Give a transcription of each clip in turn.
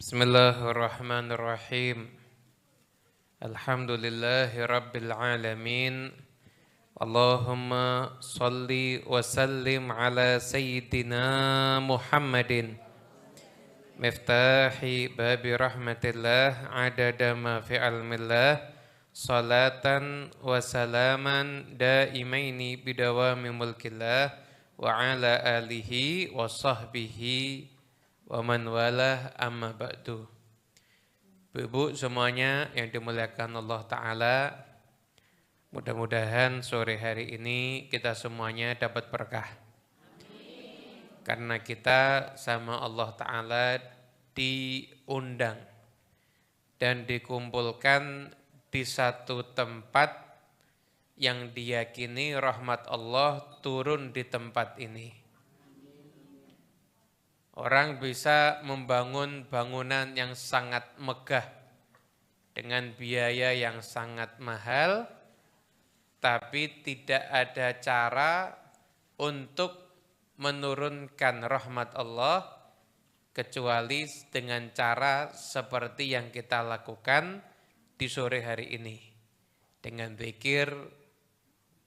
Bismillahirrahmanirrahim. Alhamdulillahi rabbil alamin. Allahumma salli wa sallim ala sayyidina Muhammadin miftahi babi rahmatillah adada ma fi ilmillah salatan wa salaman daimaini bidawami mulkillah wa ala alihi wa sahbihi wa man walah amma ba'du. Ibu semuanya yang dimuliakan Allah Ta'ala, mudah-mudahan sore hari ini kita semuanya dapat berkah. Karena kita sama Allah Ta'ala diundang dan dikumpulkan di satu tempat yang diyakini rahmat Allah turun di tempat ini. Orang bisa membangun bangunan yang sangat megah dengan biaya yang sangat mahal, tapi tidak ada cara untuk menurunkan rahmat Allah kecuali dengan cara seperti yang kita lakukan di sore hari ini. Dengan zikir,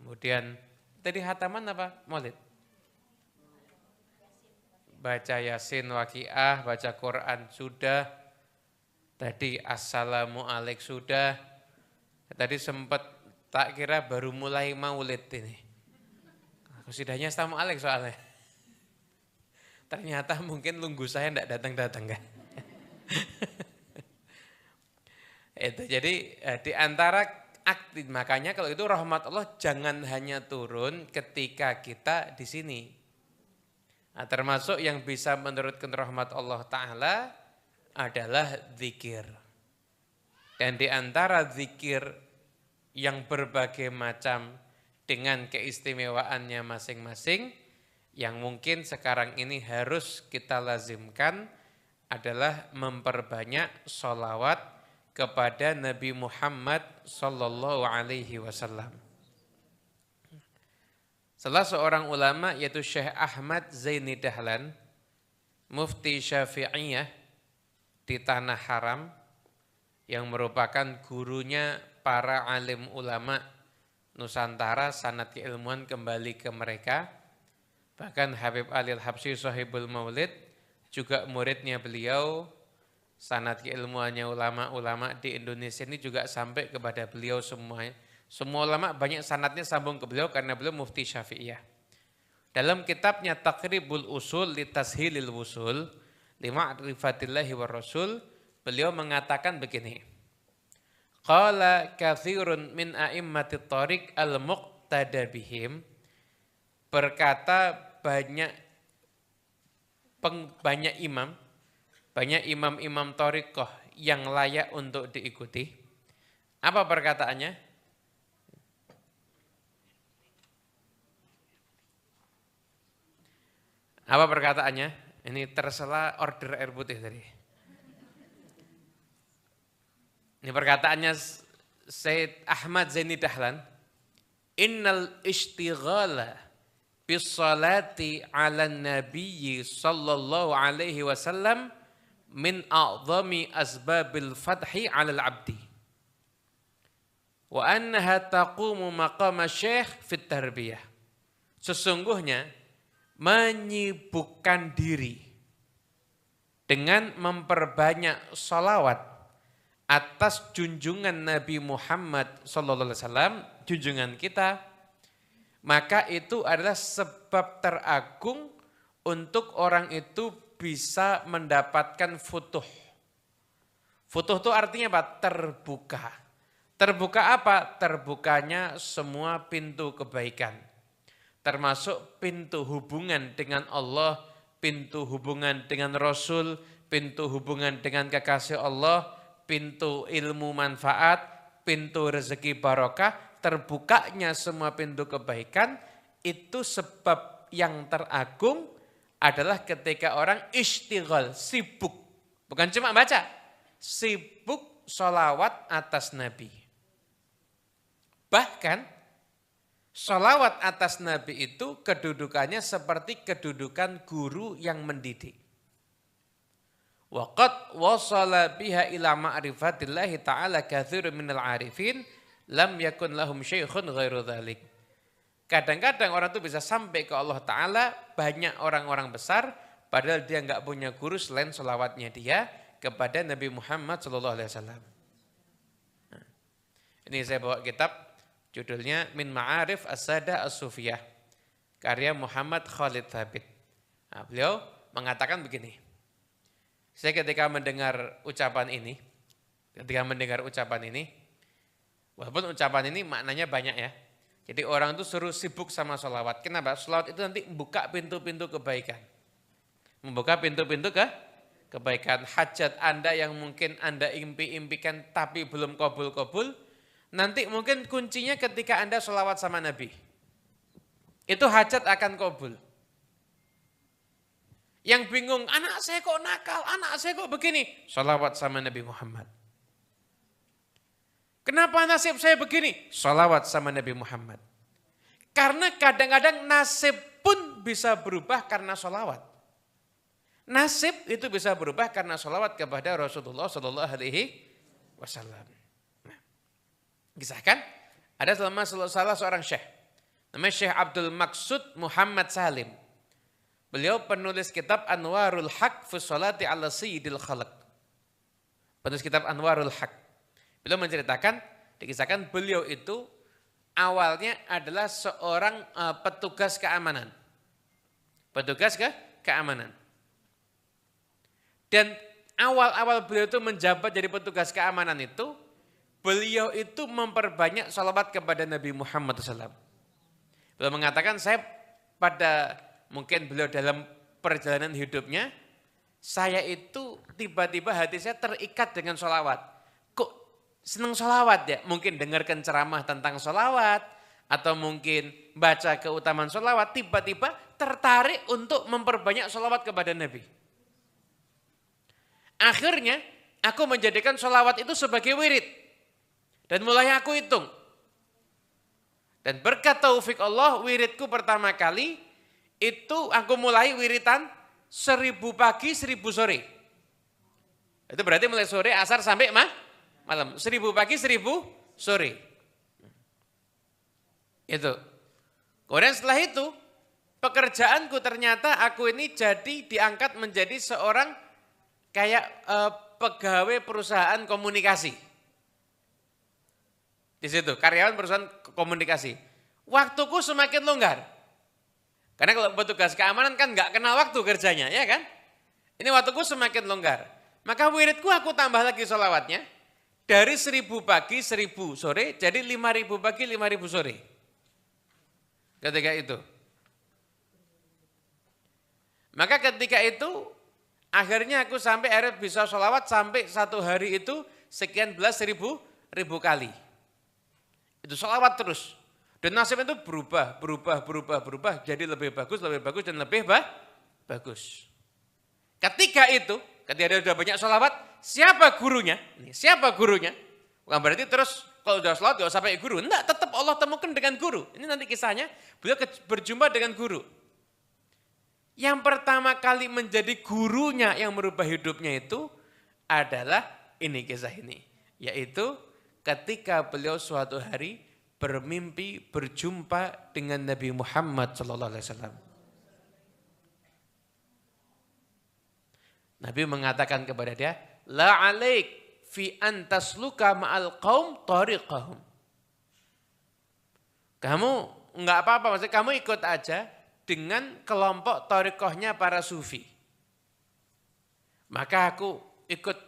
kemudian tadi hataman apa? Maulid. Baca Yasin Waqiah, baca Quran sudah, tadi Assalamualaikum sudah, tadi sempat tak kira baru mulai maulid ini. Sudahnya Assalamualaikum soalnya. Ternyata mungkin nunggu saya tidak datang-datang kan. Itu jadi di antara aktif, makanya kalau itu rahmat Allah jangan hanya turun ketika kita di sini. Nah, termasuk yang bisa menurunkan rahmat Allah Ta'ala adalah zikir. Dan di antara zikir yang berbagai macam dengan keistimewaannya masing-masing, yang mungkin sekarang ini harus kita lazimkan adalah memperbanyak sholawat kepada Nabi Muhammad Sallallahu Alaihi Wasallam. Salah seorang ulama yaitu Syekh Ahmad Zaini Dahlan, mufti Syafi'iyah di Tanah Haram, yang merupakan gurunya para alim ulama Nusantara, sanad keilmuan kembali ke mereka. Bahkan Habib Ali Al-Habsyi Shahibul Maulid juga muridnya beliau, sanad keilmuannya ulama-ulama di Indonesia ini juga sampai kepada beliau semuanya. Semua ulama banyak sanadnya sambung ke beliau karena beliau mufti Syafi'iyah. Dalam kitabnya Taqribul Usul li Tashilil Wusul li Ma'rifatillahi wa Rasul, beliau mengatakan begini. Qala katsirun min a'immatit thariq al-muqtada bihim, berkata banyak imam thariqah yang layak untuk diikuti. Apa perkataannya? Apa perkataannya? Ini tersela order air putih tadi. Ini perkataannya Syekh Ahmad Zaini Dahlan. Innal ishtighala bis salati ala nabiyyi sallallahu alaihi wasallam min a'zami asbabil fathi ala al-abdi. Wa annaha taqumu maqama syekh fit tarbiyah. Sesungguhnya menyibukkan diri dengan memperbanyak sholawat atas junjungan Nabi Muhammad SAW, junjungan kita, maka itu adalah sebab teragung untuk orang itu bisa mendapatkan futuh. Futuh itu artinya apa? Terbuka. Terbuka apa? Terbukanya semua pintu kebaikan. Termasuk pintu hubungan dengan Allah, pintu hubungan dengan Rasul, pintu hubungan dengan kekasih Allah, pintu ilmu manfaat, pintu rezeki barokah, terbukanya semua pintu kebaikan, itu sebab yang teragung adalah ketika orang ishtighal, sibuk. Bukan cuma baca, sibuk sholawat atas Nabi. Bahkan sholawat atas Nabi itu kedudukannya seperti kedudukan guru yang mendidik. Wa qad wasala biha ila ma'rifatillahi ta'ala katsirun minal 'arifin lam yakun lahum syaikhun ghairu dzalik. Kadang-kadang orang itu bisa sampai ke Allah Ta'ala, banyak orang-orang besar, padahal dia enggak punya guru selain sholawatnya dia kepada Nabi Muhammad SAW. Nah, ini saya bawa kitab, judulnya Min Ma'arif As-Sadah As-Sufiyah, karya Muhammad Khalid Thabit. Nah, beliau mengatakan begini, saya ketika mendengar ucapan ini, walaupun ucapan ini maknanya banyak ya, jadi orang itu suruh sibuk sama sholawat. Kenapa? Sholawat itu nanti membuka pintu-pintu kebaikan. Membuka pintu-pintu kebaikan. Hajat Anda yang mungkin Anda impi-impikan tapi belum kabul-kabul, nanti mungkin kuncinya ketika Anda sholawat sama Nabi. Itu hajat akan kabul. Yang bingung, anak saya kok nakal, anak saya kok begini. Sholawat sama Nabi Muhammad. Kenapa nasib saya begini? Sholawat sama Nabi Muhammad. Karena kadang-kadang nasib pun bisa berubah karena sholawat. Nasib itu bisa berubah karena sholawat kepada Rasulullah Sallallahu Alaihi Wasallam. Nah, kisahkan ada salah seorang syekh, namanya Syekh Abdul Maqsud Muhammad Salim. Beliau penulis kitab Anwarul Haq fi Sholati ala Sayyidil Khalq. Penulis kitab Anwarul Haq. Beliau menceritakan, dikisahkan beliau itu awalnya adalah seorang petugas keamanan. Petugas keamanan. Dan awal-awal beliau itu menjabat jadi petugas keamanan itu, beliau itu memperbanyak sholawat kepada Nabi Muhammad SAW. Beliau mengatakan, saya pada mungkin beliau dalam perjalanan hidupnya, saya itu tiba-tiba hati saya terikat dengan sholawat. Senang sholawat ya, mungkin dengarkan ceramah tentang sholawat, atau mungkin baca keutamaan sholawat, tiba-tiba tertarik untuk memperbanyak sholawat kepada Nabi. Akhirnya aku menjadikan sholawat itu sebagai wirid, dan mulai aku hitung. Dan berkat taufik Allah, wiridku pertama kali, itu aku mulai wiritan 1000 pagi, 1000 sore. Itu berarti mulai sore, asar sampai malam, 1000 pagi, 1000 sore. Itu. Kemudian setelah itu, pekerjaanku ternyata aku ini jadi diangkat menjadi seorang kayak pegawai perusahaan komunikasi. Di situ, karyawan perusahaan komunikasi. Waktuku semakin longgar. Karena kalau petugas keamanan kan nggak kenal waktu kerjanya, ya kan? Ini waktuku semakin longgar. Maka wiridku aku tambah lagi sholawatnya. Dari 1000 pagi, 1000 sore, jadi 5000 pagi, 5000 sore. Ketika itu. Maka ketika itu, akhirnya aku sampai akhirnya bisa sholawat sampai satu hari itu sekian belas ribu kali. Itu sholawat terus. Dan nasibnya itu berubah, jadi lebih bagus, dan lebih bagus. Ketika itu, ketika dia sudah banyak sholawat, siapa gurunya? Bukan berarti terus kalau sudah sholawat tidak sampai guru. Enggak, tetap Allah temukan dengan guru. Ini nanti kisahnya, beliau berjumpa dengan guru. Yang pertama kali menjadi gurunya yang merubah hidupnya itu adalah ini kisah ini. Yaitu ketika beliau suatu hari bermimpi berjumpa dengan Nabi Muhammad SAW. Nabi mengatakan kepada dia, la alaik fi antasluka ma'al qaum tariqahum. Kamu enggak apa-apa, maksudnya kamu ikut aja dengan kelompok tariqahnya para sufi. Maka aku ikut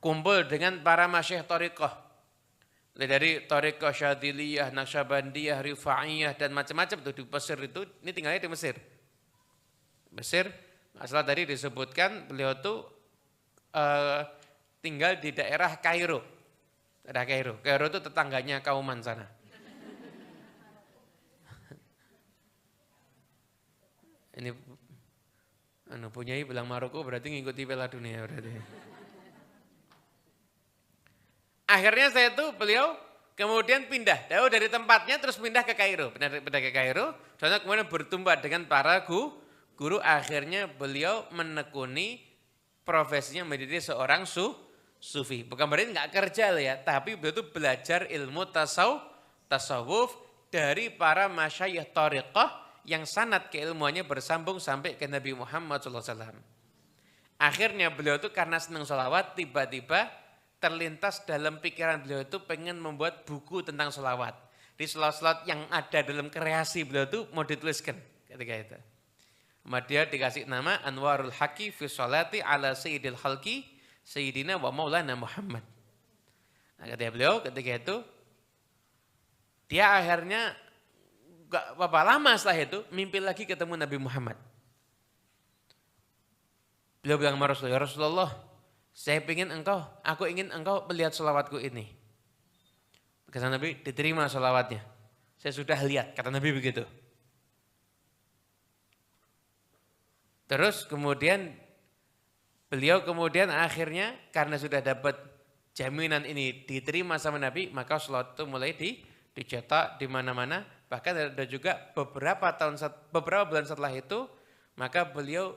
kumpul dengan para masyayikh tariqah. Dari tariqah Syadiliyah, Naqsyabandiyah, Rifa'iyah dan macam-macam itu di Mesir itu, ini tinggalnya di Mesir. Mesir, asal tadi disebutkan beliau itu tinggal di daerah Kairo. Daerah Kairo. Kairo itu tetangganya Kauman sana. Ini punyai bilang Maroko berarti ngikuti Piala Dunia berarti. Akhirnya saya tuh beliau kemudian pindah dari tempatnya terus pindah ke Kairo. Pindah ke Kairo, soalnya kemudian bertumbuh dengan para guru. Akhirnya beliau menekuni profesinya menjadi seorang sufi. Bukan berarti nggak kerja loh ya, tapi beliau itu belajar ilmu tasawuf dari para masyayikh thariqah yang sanad keilmuannya bersambung sampai ke Nabi Muhammad SAW. Akhirnya beliau itu karena senang sholawat, tiba-tiba terlintas dalam pikiran beliau itu pengen membuat buku tentang sholawat. Di sholawat yang ada dalam kreasi beliau itu mau dituliskan ketika itu. Dia dikasih nama Anwarul Haqi fi sholati ala Sayyidil Khalqi Sayyidina wa Maulana Muhammad. Nah, ketika beliau ketika itu dia akhirnya gak apa lama setelah itu mimpi lagi ketemu Nabi Muhammad. Beliau bilang sama Rasulullah, ya Rasulullah, aku ingin engkau melihat sholawatku ini. Kata Nabi, diterima sholawatnya. Saya sudah lihat, kata Nabi begitu. Terus kemudian beliau akhirnya karena sudah dapat jaminan ini diterima sama Nabi, maka sholawat itu mulai dicetak di mana-mana. Bahkan ada juga beberapa bulan setelah itu, maka beliau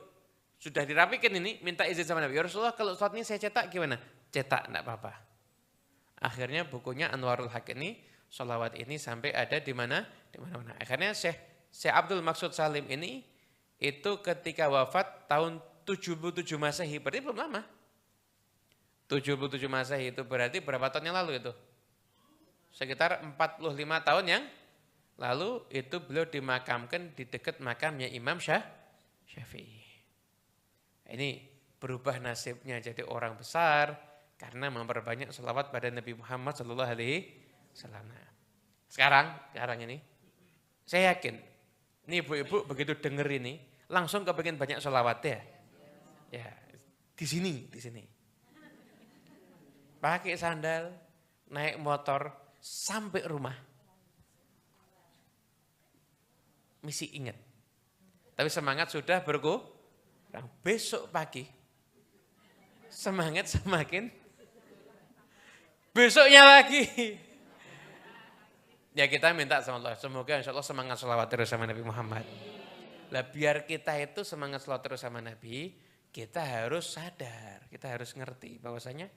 sudah dirapikan ini, minta izin sama Nabi. Ya Rasulullah, kalau sholawat ini saya cetak gimana? Cetak, enggak apa-apa. Akhirnya bukunya Anwarul Haq ini, sholawat ini sampai ada di mana? Di mana-mana. Akhirnya Syekh Abdul Maqsud Salim ini, itu ketika wafat tahun 77 Masehi, berarti belum lama. 77 Masehi itu berarti berapa tahun yang lalu itu? Sekitar 45 tahun yang lalu itu beliau dimakamkan di dekat makamnya Imam Syafi'i. Ini berubah nasibnya jadi orang besar karena memperbanyak selawat pada Nabi Muhammad SAW. Sekarang ini, saya yakin, ini ibu-ibu begitu denger ini, langsung kepengen banyak selawat ya. Ya, di sini. Pakai sandal, naik motor, sampai rumah. Mesti ingat. Tapi semangat sudah berkurang. Besok pagi, semangat semakin, besoknya lagi. Ya kita minta sama Allah, semoga insya Allah semangat sholawat terus sama Nabi Muhammad. Lah biar kita itu semangat sholawat terus sama Nabi, kita harus sadar, kita harus ngerti bahwasanya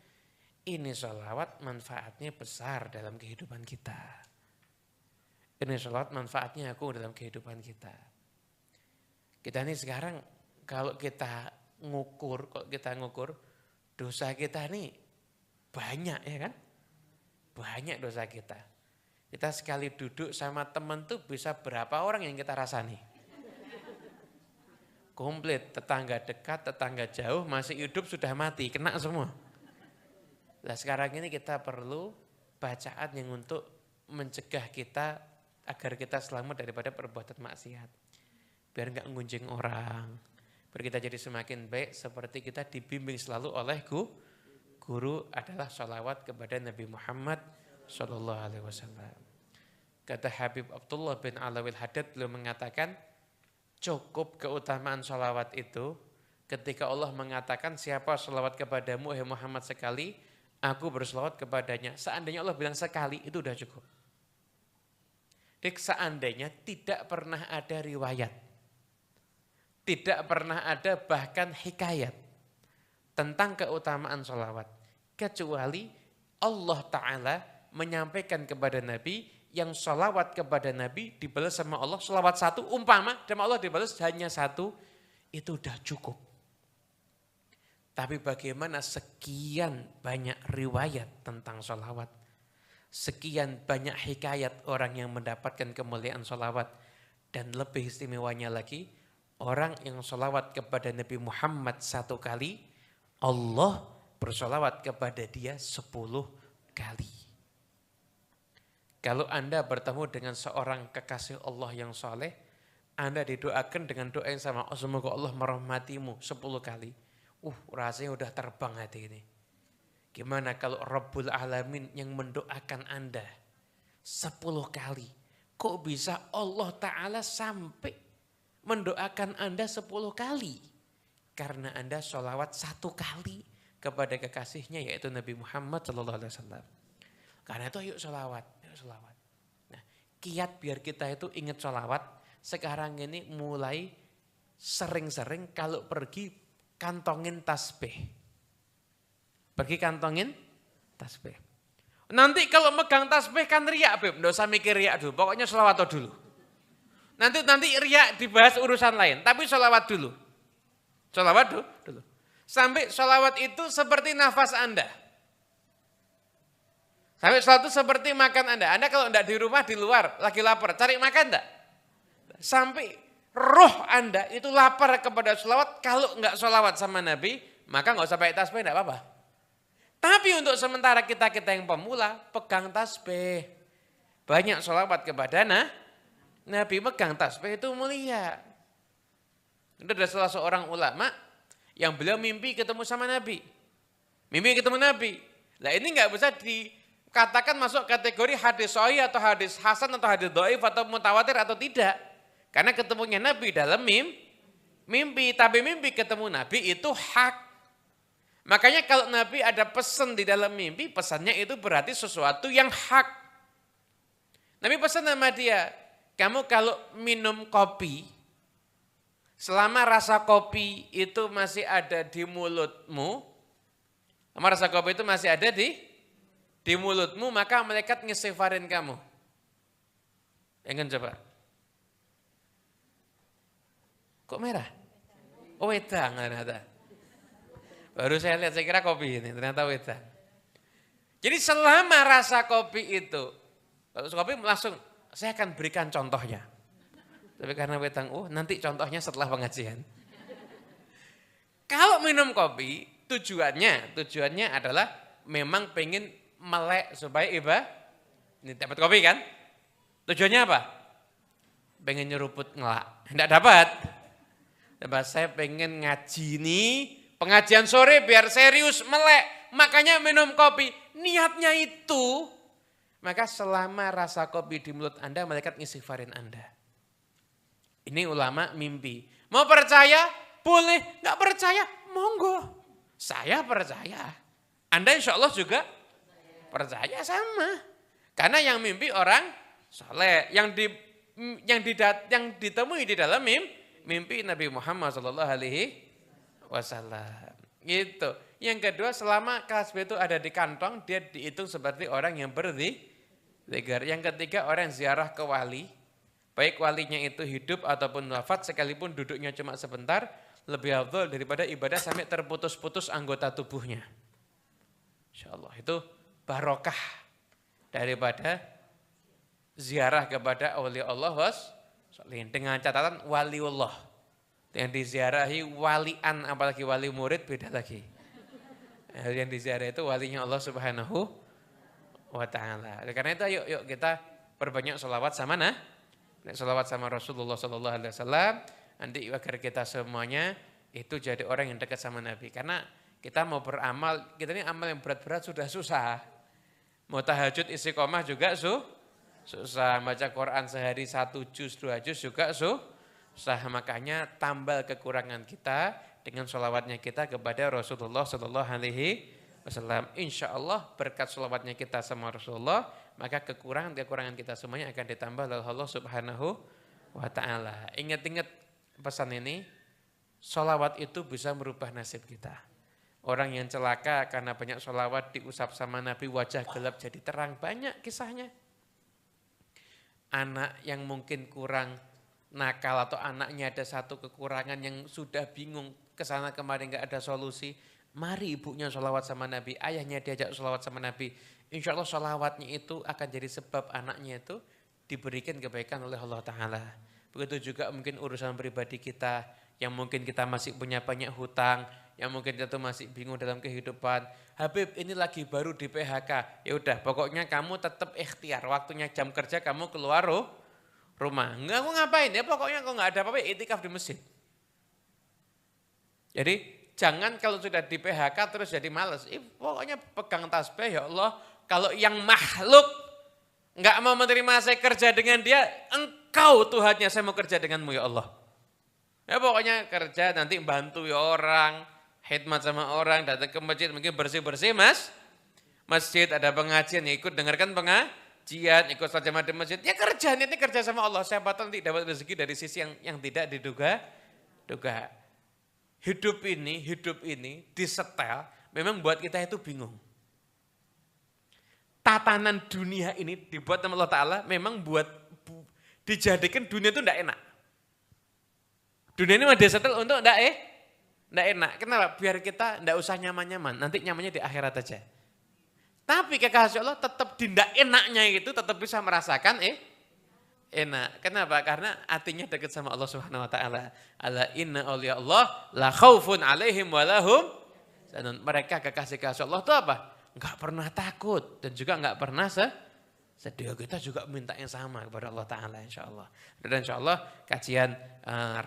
ini sholawat manfaatnya besar dalam kehidupan kita. Ini sholawat manfaatnya aku dalam kehidupan kita. Kita ini sekarang kalau kita ngukur dosa kita ini banyak ya kan? Banyak dosa kita. Kita sekali duduk sama teman tuh bisa berapa orang yang kita rasani? Komplit, tetangga dekat, tetangga jauh, masih hidup sudah mati, kena semua. Nah sekarang ini kita perlu bacaan yang untuk mencegah kita agar kita selamat daripada perbuatan maksiat. Biar enggak ngunjing orang, biar kita jadi semakin baik seperti kita dibimbing selalu oleh guru adalah sholawat kepada Nabi Muhammad SAW. Kata Habib Abdullah bin Alawil Haddad beliau mengatakan cukup keutamaan sholawat itu ketika Allah mengatakan siapa sholawat kepadamu wahai Muhammad sekali, aku bersolawat kepadanya. Seandainya Allah bilang sekali itu udah cukup. Jadi seandainya tidak pernah ada riwayat, tidak pernah ada bahkan hikayat tentang keutamaan sholawat. Kecuali Allah Ta'ala menyampaikan kepada Nabi yang sholawat kepada Nabi dibalas sama Allah. Sholawat satu umpama sama Allah dibalas hanya satu, itu udah cukup. Tapi bagaimana sekian banyak riwayat tentang sholawat. Sekian banyak hikayat orang yang mendapatkan kemuliaan sholawat. Dan lebih istimewanya lagi, orang yang sholawat kepada Nabi Muhammad satu kali, Allah bersholawat kepada dia 10 kali. Kalau Anda bertemu dengan seorang kekasih Allah yang soleh, Anda didoakan dengan doa yang sama, semoga Allah merahmatimu 10 kali. Rasanya udah terbang hati ini. Gimana kalau Rabbul Alamin yang mendoakan Anda 10 kali. Kok bisa Allah Ta'ala sampai mendoakan Anda 10 kali? Karena Anda sholawat 1 kali kepada kekasihnya yaitu Nabi Muhammad SAW. Karena itu yuk sholawat. Nah, kiat biar kita itu ingat sholawat. Sekarang ini mulai sering-sering kalau pergi kantongin tasbih. Pergi kantongin tasbih. Nanti kalau megang tasbih kan riak, Beb. Nggak usah mikir riak dulu, pokoknya sholawat dulu. Nanti riak dibahas urusan lain, tapi sholawat dulu. Sholawat dulu. Sampai sholawat itu seperti nafas Anda. Sampai sholawat itu seperti makan Anda. Anda kalau enggak di rumah, di luar, lagi lapar, cari makan enggak? Sampai roh Anda itu lapar kepada sholawat, kalau enggak sholawat sama Nabi, maka enggak usah pakai tasbih, enggak apa-apa. Tapi untuk sementara kita yang pemula, pegang tasbih. Banyak sholawat kepada Nabi, pegang tasbih itu mulia. Itu ada salah seorang ulama yang beliau mimpi ketemu sama Nabi. Mimpi ketemu Nabi. Nah ini enggak bisa dikatakan masuk kategori hadis sahih atau hadis hasan atau hadis dhaif atau mutawatir atau tidak. Karena ketemunya Nabi dalam mimpi. Tapi mimpi ketemu Nabi itu hak. Makanya kalau Nabi ada pesan di dalam mimpi, pesannya itu berarti sesuatu yang hak. Nabi pesan sama dia, kamu kalau minum kopi, selama rasa kopi itu masih ada di mulutmu, selama rasa kopi itu masih ada di mulutmu, maka malaikat ngistighfarin kamu. Ingin coba? Kok merah? Oh wedang ternyata. Baru saya lihat, saya kira kopi ini, ternyata wedang. Jadi selama rasa kopi itu, kalau kopi langsung, saya akan berikan contohnya. Tapi karena wedang, nanti contohnya setelah pengajian. Kalau minum kopi, tujuannya adalah memang pengen melek supaya ini dapat kopi kan? Tujuannya apa? Pengen nyeruput ngelak, enggak dapat. Saya pengen ngaji nih, pengajian sore biar serius melek, makanya minum kopi. Niatnya itu, maka selama rasa kopi di mulut Anda, malaikat ngistighfarin Anda. Ini ulama mimpi. Mau percaya? Boleh. Enggak percaya? Monggo. Saya percaya. Anda insya Allah juga percaya sama. Karena yang mimpi orang soleh. Yang ditemui di dalam mimpi Nabi Muhammad SAW. Gitu. Yang kedua, selama tasbih itu ada di kantong, dia dihitung seperti orang yang berzikir. Yang ketiga, orang yang ziarah ke wali. Baik walinya itu hidup ataupun wafat, sekalipun duduknya cuma sebentar, lebih afdal daripada ibadah sampai terputus-putus anggota tubuhnya. InsyaAllah itu barokah daripada ziarah kepada awliya Allah dengan catatan waliullah. Yang diziarahi walian, apalagi wali murid beda lagi. Yang diziarahi itu walinya Allah Subhanahu wa ta'ala. Karena itu yuk kita perbanyak sholawat sama sholawat sama Rasulullah SAW. Nanti agar kita semuanya itu jadi orang yang dekat sama Nabi. Karena kita mau beramal, kita ini amal yang berat-berat sudah susah. Mau tahajud istiqomah juga susah. Baca Quran sehari 1 juz, 2 juz juga susah. Makanya tambal kekurangan kita dengan sholawatnya kita kepada Rasulullah SAW. Insya Allah berkat sholawatnya kita sama Rasulullah, maka kekurangan kita semuanya akan ditambah oleh Allah Subhanahu wa ta'ala. Ingat-ingat pesan ini, sholawat itu bisa merubah nasib kita. Orang yang celaka karena banyak sholawat diusap sama Nabi, wajah gelap jadi terang, banyak kisahnya. Anak yang mungkin kurang nakal atau anaknya ada satu kekurangan yang sudah bingung, kesana kemarin gak ada solusi, mari ibunya sholawat sama Nabi, ayahnya diajak sholawat sama Nabi. Insya Allah sholawatnya itu akan jadi sebab anaknya itu diberikan kebaikan oleh Allah Ta'ala. Begitu juga mungkin urusan pribadi kita, yang mungkin kita masih punya banyak hutang, yang mungkin kita masih bingung dalam kehidupan. Habib ini lagi baru di PHK, ya udah pokoknya kamu tetap ikhtiar, waktunya jam kerja kamu keluar rumah. Enggak, aku ngapain ya, pokoknya kalau nggak ada apa-apa itikaf di masjid. Jadi jangan kalau sudah di PHK terus jadi malas. Pokoknya pegang tasbih, ya Allah. Kalau yang makhluk nggak mau menerima saya kerja dengan dia, engkau Tuhannya, saya mau kerja denganmu ya Allah. Ya pokoknya kerja nanti bantu ya orang, khidmat sama orang, datang ke masjid mungkin bersih-bersih masjid ada pengajian, ya ikut dengarkan pengajian, ikut salat jamaah di masjid. Ya kerja, ini kerja sama Allah. Siapa tahu nanti dapat rezeki dari sisi yang tidak diduga. hidup ini disetel, memang buat kita itu bingung. Tatanan dunia ini dibuat sama Allah Ta'ala memang dijadikan dunia itu tidak enak. Dunia ini dia setel untuk tidak enak. Kenapa? Biar kita tidak usah nyaman-nyaman, nanti nyamannya di akhirat aja. Tapi kekasih Allah tetap tidak enaknya itu tetap bisa merasakan enak. Kenapa? Karena hatinya dekat sama Allah Subhanahu wa taala. Ala inna auliya Allah la khaufun alaihim wa lahum. Mereka kekasih Allah itu apa? Enggak pernah takut dan juga enggak pernah sedih. Kita juga minta yang sama kepada Allah taala insyaallah. Dan insyaallah kajian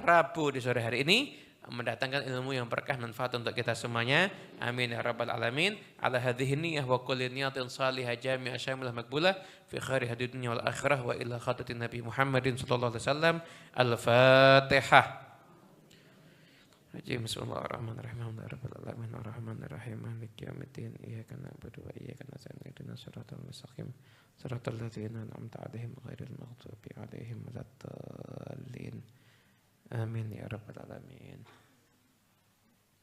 Rabu di sore hari ini mendatangkan ilmu yang berkah manfaat untuk kita semuanya. Amin ya rabbal alamin. Ala hadhihi niyyah wa kulli niyatin salihah jami'ah syamilah maqbulah fi khairi hadid dunya wal akhirah wa ila khatatin Nabi Muhammadin sallallahu alaihi wasallam. Al-Fatihah. Bismillahirrahmanirrahim. Alhamdulillahirabbil alamin arrahmanirrahim maliki yaumiddin iyyaka na'budu wa iyyaka nasta'in ihdinas siratal mustaqim siratal ladzina an'amta 'alaihim ghairil maghdubi 'alaihim waladdallin. Amin ya rabbal alamin.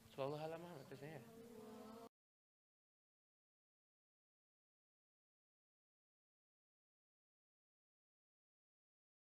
Sallallahu alaihi wasallam.